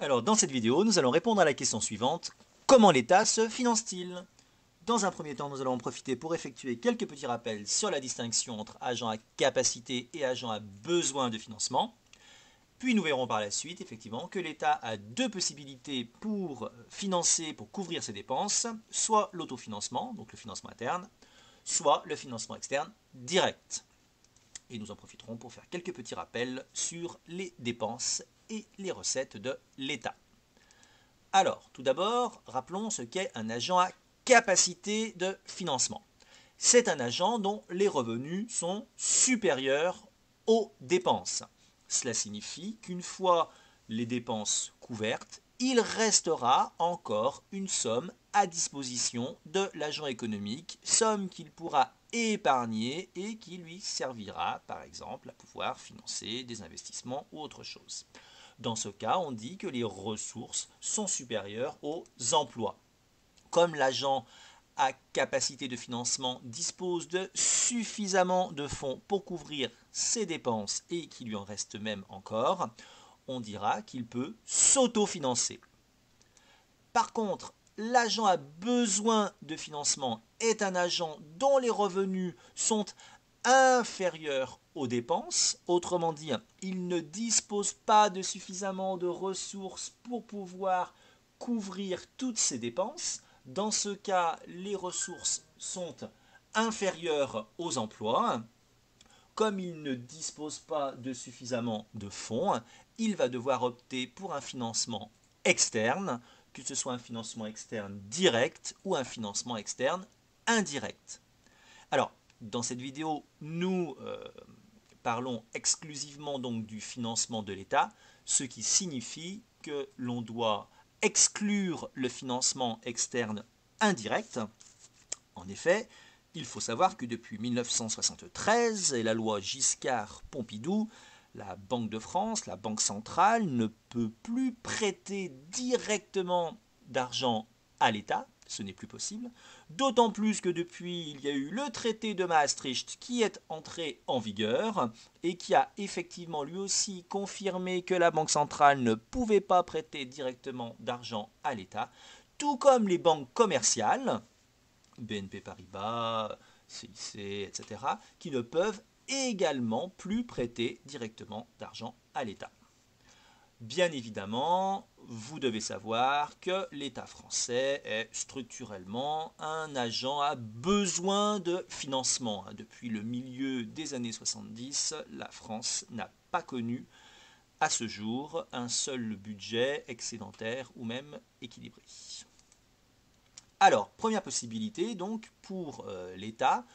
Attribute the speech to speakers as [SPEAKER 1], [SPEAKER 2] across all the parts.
[SPEAKER 1] Alors, dans cette vidéo, nous allons répondre à la question suivante. Comment l'État se finance-t-il? Dans un premier temps, nous allons en profiter pour effectuer quelques petits rappels sur la distinction entre agent à capacité et agent à besoin de financement. Puis nous verrons par la suite, effectivement, que l'État a deux possibilités pour financer, pour couvrir ses dépenses, soit l'autofinancement, donc le financement interne, soit le financement externe direct. Et nous en profiterons pour faire quelques petits rappels sur les dépenses et les recettes de l'État. Alors, tout d'abord, rappelons ce qu'est un agent à capacité de financement. C'est un agent dont les revenus sont supérieurs aux dépenses. Cela signifie qu'une fois les dépenses couvertes, il restera encore une somme à disposition de l'agent économique, somme qu'il pourra épargner et qui lui servira, par exemple, à pouvoir financer des investissements ou autre chose. Dans ce cas, on dit que les ressources sont supérieures aux emplois. Comme l'agent à capacité de financement dispose de suffisamment de fonds pour couvrir ses dépenses et qu'il lui en reste même encore, on dira qu'il peut s'autofinancer. Par contre, l'agent à besoin de financement est un agent dont les revenus sont inférieurs aux dépenses. Autrement dit, il ne dispose pas de suffisamment de ressources pour pouvoir couvrir toutes ses dépenses. Dans ce cas, les ressources sont inférieures aux emplois. Comme il ne dispose pas de suffisamment de fonds, il va devoir opter pour un financement externe, que ce soit un financement externe direct ou un financement externe indirect. Alors, dans cette vidéo, nous parlons exclusivement donc du financement de l'État, ce qui signifie que l'on doit exclure le financement externe indirect. En effet, il faut savoir que depuis 1973 et la loi Giscard-Pompidou, la Banque de France, la Banque centrale, ne peut plus prêter directement d'argent à l'État. Ce n'est plus possible. D'autant plus que depuis, il y a eu le traité de Maastricht qui est entré en vigueur et qui a effectivement lui aussi confirmé que la Banque centrale ne pouvait pas prêter directement d'argent à l'État, tout comme les banques commerciales, BNP Paribas, CIC, etc., qui ne peuvent également plus prêter directement d'argent à l'État. Bien évidemment, vous devez savoir que l'État français est structurellement un agent à besoin de financement. Depuis le milieu des années 70, la France n'a pas connu à ce jour un seul budget excédentaire ou même équilibré. Alors, première possibilité donc pour l'État,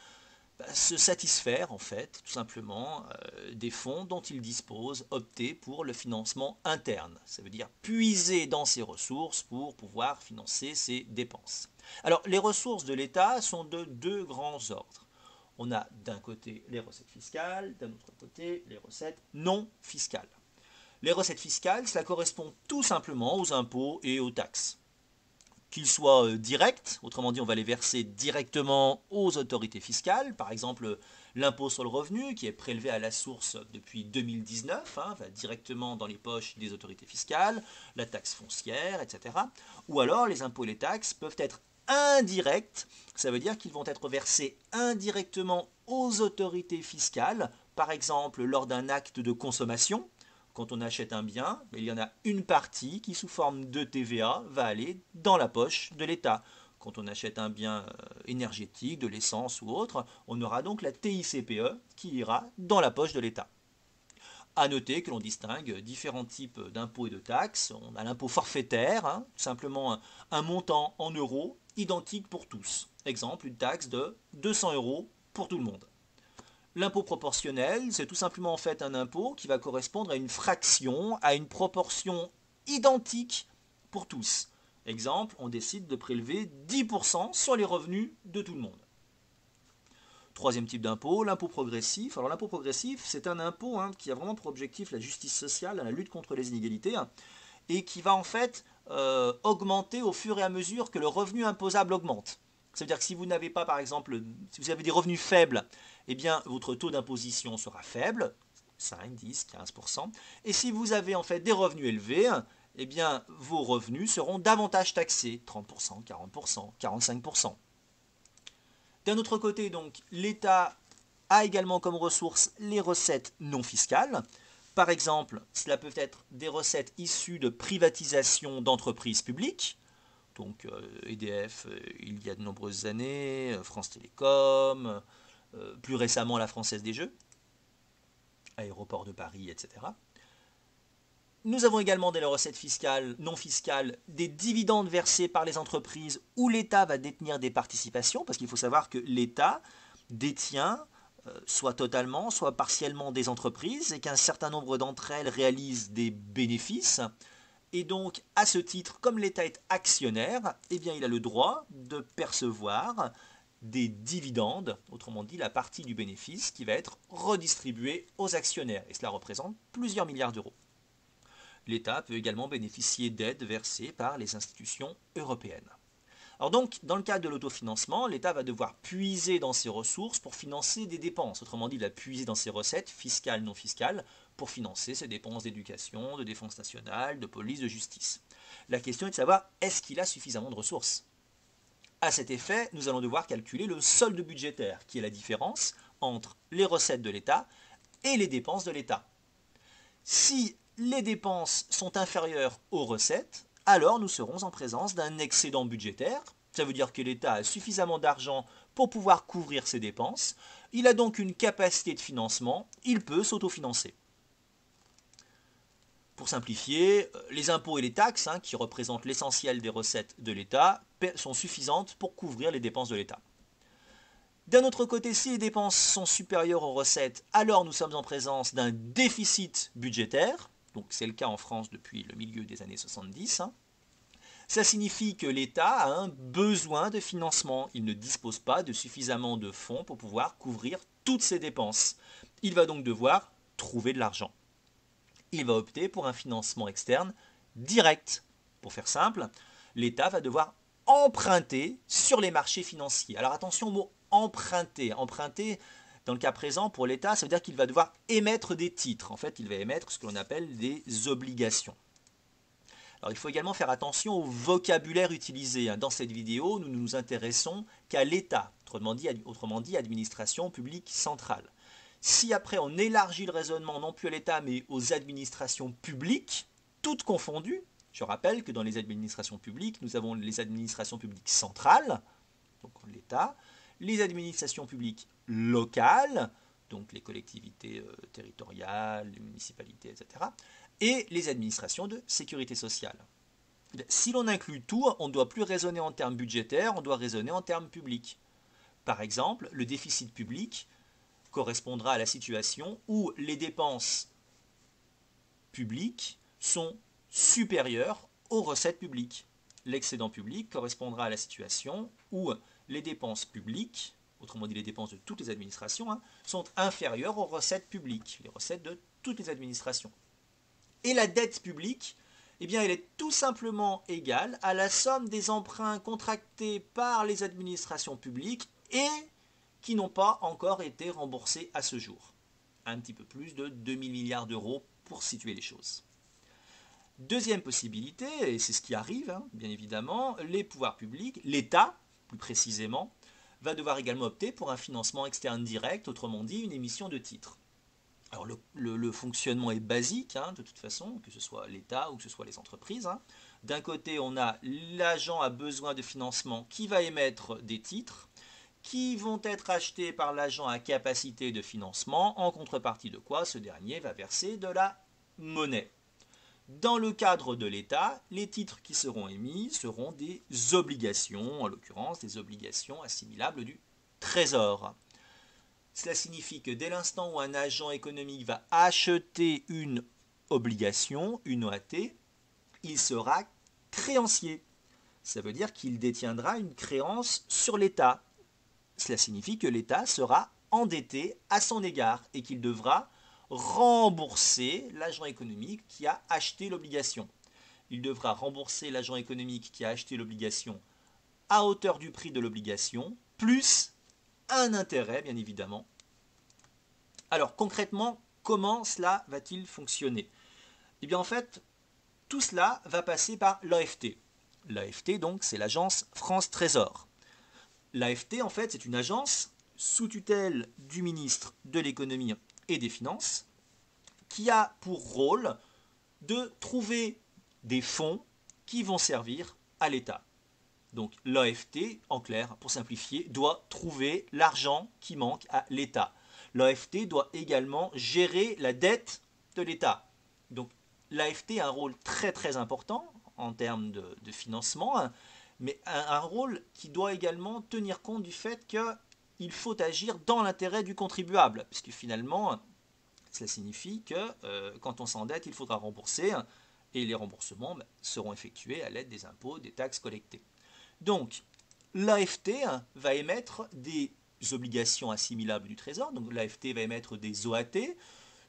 [SPEAKER 1] se satisfaire en fait tout simplement des fonds dont il dispose, opter pour le financement interne. Ça veut dire puiser dans ses ressources pour pouvoir financer ses dépenses. Alors les ressources de l'État sont de deux grands ordres. On a d'un côté les recettes fiscales, d'un autre côté les recettes non fiscales. Les recettes fiscales, cela correspond tout simplement aux impôts et aux taxes. Qu'ils soient directs, autrement dit on va les verser directement aux autorités fiscales, par exemple l'impôt sur le revenu qui est prélevé à la source depuis 2019, va directement dans les poches des autorités fiscales, la taxe foncière, etc. Ou alors les impôts et les taxes peuvent être indirects, ça veut dire qu'ils vont être versés indirectement aux autorités fiscales, par exemple lors d'un acte de consommation. Quand on achète un bien, il y en a une partie qui, sous forme de TVA, va aller dans la poche de l'État. Quand on achète un bien énergétique, de l'essence ou autre, on aura donc la TICPE qui ira dans la poche de l'État. A noter que l'on distingue différents types d'impôts et de taxes. On a l'impôt forfaitaire, simplement un montant en euros identique pour tous. Exemple, une taxe de 200 euros pour tout le monde. L'impôt proportionnel, c'est tout simplement en fait un impôt qui va correspondre à une fraction, à une proportion identique pour tous. Exemple, on décide de prélever 10% sur les revenus de tout le monde. Troisième type d'impôt, l'impôt progressif. Alors l'impôt progressif, c'est un impôt qui a vraiment pour objectif la justice sociale, la lutte contre les inégalités, et qui va en fait augmenter au fur et à mesure que le revenu imposable augmente. Ça veut dire que si vous n'avez pas, par exemple, si vous avez des revenus faibles, eh bien, votre taux d'imposition sera faible, 5, 10, 15%. Et si vous avez en fait des revenus élevés, eh bien, vos revenus seront davantage taxés, 30%, 40%, 45%. D'un autre côté, donc, l'État a également comme ressources les recettes non fiscales. Par exemple, cela peut être des recettes issues de privatisation d'entreprises publiques, donc EDF il y a de nombreuses années, France Télécom, plus récemment la Française des Jeux, Aéroport de Paris, etc. Nous avons également des recettes fiscales, non fiscales, des dividendes versés par les entreprises où l'État va détenir des participations, parce qu'il faut savoir que l'État détient soit totalement, soit partiellement des entreprises et qu'un certain nombre d'entre elles réalisent des bénéfices. Et donc, à ce titre, comme l'État est actionnaire, eh bien, il a le droit de percevoir des dividendes, autrement dit la partie du bénéfice qui va être redistribuée aux actionnaires. Et cela représente plusieurs milliards d'euros. L'État peut également bénéficier d'aides versées par les institutions européennes. Alors donc, dans le cadre de l'autofinancement, l'État va devoir puiser dans ses ressources pour financer des dépenses. Autrement dit, il va puiser dans ses recettes, fiscales, non fiscales, pour financer ses dépenses d'éducation, de défense nationale, de police, de justice. La question est de savoir, est-ce qu'il a suffisamment de ressources? À cet effet, nous allons devoir calculer le solde budgétaire, qui est la différence entre les recettes de l'État et les dépenses de l'État. Si les dépenses sont inférieures aux recettes, alors nous serons en présence d'un excédent budgétaire. Ça veut dire que l'État a suffisamment d'argent pour pouvoir couvrir ses dépenses. Il a donc une capacité de financement, il peut s'autofinancer. Pour simplifier, les impôts et les taxes, qui représentent l'essentiel des recettes de l'État, sont suffisantes pour couvrir les dépenses de l'État. D'un autre côté, si les dépenses sont supérieures aux recettes, alors nous sommes en présence d'un déficit budgétaire. Donc c'est le cas en France depuis le milieu des années 70. Ça signifie que l'État a un besoin de financement. Il ne dispose pas de suffisamment de fonds pour pouvoir couvrir toutes ses dépenses. Il va donc devoir trouver de l'argent. Il va opter pour un financement externe direct. Pour faire simple, l'État va devoir emprunter sur les marchés financiers. Alors attention au mot emprunter. Emprunter, dans le cas présent, pour l'État, ça veut dire qu'il va devoir émettre des titres. En fait, il va émettre ce que l'on appelle des obligations. Alors, il faut également faire attention au vocabulaire utilisé. Dans cette vidéo, nous ne nous intéressons qu'à l'État, autrement dit, administration publique centrale. Si après on élargit le raisonnement non plus à l'État mais aux administrations publiques, toutes confondues, je rappelle que dans les administrations publiques, nous avons les administrations publiques centrales, donc l'État, les administrations publiques locales, donc les collectivités territoriales, les municipalités, etc., et les administrations de sécurité sociale. Si l'on inclut tout, on ne doit plus raisonner en termes budgétaires, on doit raisonner en termes publics. Par exemple, le déficit public correspondra à la situation où les dépenses publiques sont supérieures aux recettes publiques. L'excédent public correspondra à la situation où les dépenses publiques, autrement dit les dépenses de toutes les administrations, sont inférieures aux recettes publiques, les recettes de toutes les administrations. Et la dette publique, eh bien, elle est tout simplement égale à la somme des emprunts contractés par les administrations publiques et qui n'ont pas encore été remboursés à ce jour. Un petit peu plus de 2000 milliards d'euros pour situer les choses. Deuxième possibilité, et c'est ce qui arrive, bien évidemment, les pouvoirs publics, l'État, plus précisément, va devoir également opter pour un financement externe direct, autrement dit une émission de titres. Alors le fonctionnement est basique, de toute façon, que ce soit l'État ou que ce soit les entreprises. D'un côté, on a l'agent à besoin de financement qui va émettre des titres, qui vont être achetés par l'agent à capacité de financement, en contrepartie de quoi ce dernier va verser de la monnaie. Dans le cadre de l'État, les titres qui seront émis seront des obligations, en l'occurrence des obligations assimilables du Trésor. Cela signifie que dès l'instant où un agent économique va acheter une obligation, une OAT, il sera créancier. Ça veut dire qu'il détiendra une créance sur l'État. Cela signifie que l'État sera endetté à son égard et qu'il devra rembourser l'agent économique qui a acheté l'obligation. Il devra rembourser l'agent économique qui a acheté l'obligation à hauteur du prix de l'obligation, plus un intérêt, bien évidemment. Alors concrètement, comment cela va-t-il fonctionner? Eh bien en fait, tout cela va passer par l'AFT. L'AFT, donc, c'est l'agence France Trésor. L'AFT, en fait, c'est une agence sous tutelle du ministre de l'économie et des finances qui a pour rôle de trouver des fonds qui vont servir à l'État. Donc l'AFT, en clair, pour simplifier, doit trouver l'argent qui manque à l'État. L'AFT doit également gérer la dette de l'État. Donc l'AFT a un rôle très très important en termes de financement, mais un rôle qui doit également tenir compte du fait qu'il faut agir dans l'intérêt du contribuable, puisque finalement, cela signifie que quand on s'endette, il faudra rembourser, et les remboursements seront effectués à l'aide des impôts, des taxes collectées. Donc, l'AFT va émettre des obligations assimilables du Trésor, donc l'AFT va émettre des OAT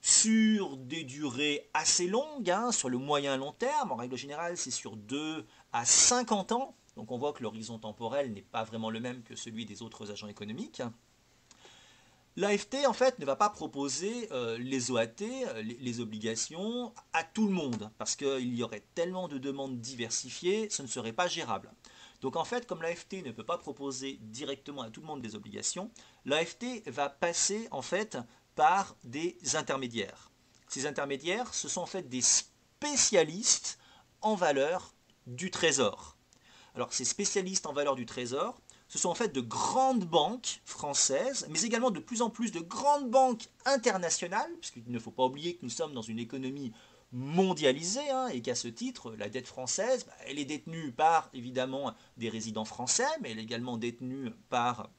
[SPEAKER 1] sur des durées assez longues, sur le moyen long terme, en règle générale c'est sur 2 à 50 ans, donc on voit que l'horizon temporel n'est pas vraiment le même que celui des autres agents économiques. L'AFT en fait ne va pas proposer les OAT, les obligations à tout le monde, parce qu'il y aurait tellement de demandes diversifiées, ce ne serait pas gérable. Donc en fait, comme l'AFT ne peut pas proposer directement à tout le monde des obligations, l'AFT va passer en fait par des intermédiaires. Ces intermédiaires, ce sont en fait des spécialistes en valeur du Trésor. Alors ces spécialistes en valeur du Trésor, ce sont en fait de grandes banques françaises, mais également de plus en plus de grandes banques internationales, puisqu'il ne faut pas oublier que nous sommes dans une économie mondialisée, et qu'à ce titre, la dette française, elle est détenue par évidemment des résidents français, mais elle est également détenue par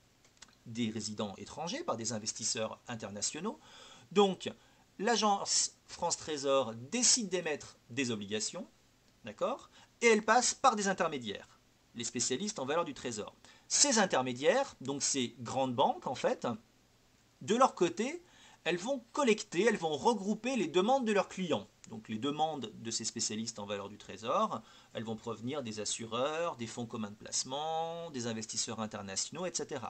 [SPEAKER 1] des résidents étrangers, par des investisseurs internationaux. Donc, l'agence France Trésor décide d'émettre des obligations, d'accord, et elle passe par des intermédiaires, les spécialistes en valeur du Trésor. Ces intermédiaires, donc ces grandes banques en fait, de leur côté, elles vont collecter, elles vont regrouper les demandes de leurs clients. Donc les demandes de ces spécialistes en valeur du Trésor, elles vont provenir des assureurs, des fonds communs de placement, des investisseurs internationaux, etc.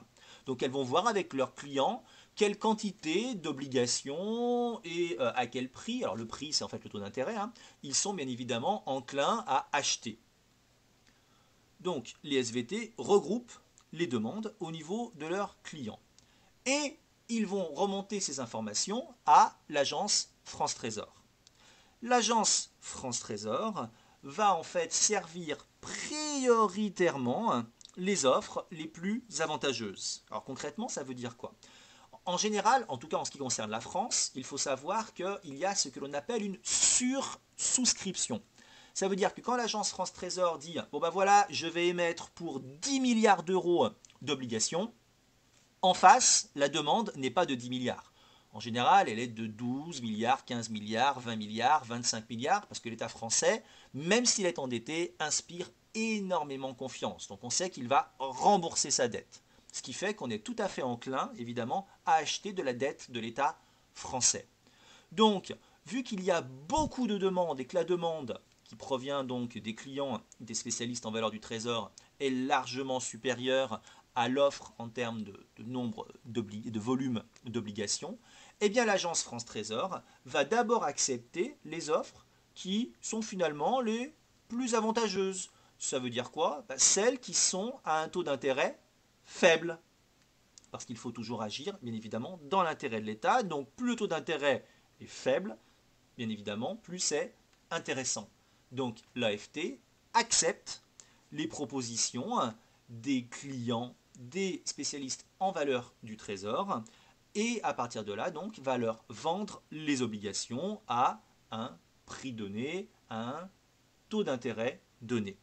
[SPEAKER 1] Donc elles vont voir avec leurs clients quelle quantité d'obligations et à quel prix, alors le prix c'est en fait le taux d'intérêt, ils sont bien évidemment enclins à acheter. Donc les SVT regroupent les demandes au niveau de leurs clients. Et ils vont remonter ces informations à l'agence France Trésor. L'agence France Trésor va en fait servir prioritairement les offres les plus avantageuses. Alors concrètement, ça veut dire quoi? En général, en tout cas en ce qui concerne la France, il faut savoir qu'il y a ce que l'on appelle une sursouscription. Ça veut dire que quand l'agence France Trésor dit « Bon ben voilà, je vais émettre pour 10 milliards d'euros d'obligations », en face, la demande n'est pas de 10 milliards. En général, elle est de 12 milliards, 15 milliards, 20 milliards, 25 milliards, parce que l'État français, même s'il est endetté, inspire énormément confiance. Donc on sait qu'il va rembourser sa dette. Ce qui fait qu'on est tout à fait enclin, évidemment, à acheter de la dette de l'État français. Donc, vu qu'il y a beaucoup de demandes et que la demande qui provient donc des clients, des spécialistes en valeur du Trésor, est largement supérieure à l'offre en termes de nombre de volume d'obligations, eh bien l'agence France Trésor va d'abord accepter les offres qui sont finalement les plus avantageuses. Ça veut dire quoi? Celles qui sont à un taux d'intérêt faible. Parce qu'il faut toujours agir, bien évidemment, dans l'intérêt de l'État. Donc plus le taux d'intérêt est faible, bien évidemment, plus c'est intéressant. Donc l'AFT accepte les propositions des clients, des spécialistes en valeur du Trésor, et à partir de là, donc, va leur vendre les obligations à un prix donné, à un taux d'intérêt donné.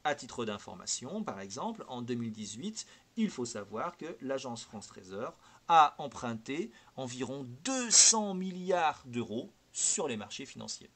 [SPEAKER 1] À titre d'information, par exemple, en 2018, il faut savoir que l'agence France Trésor a emprunté environ 200 milliards d'euros sur les marchés financiers.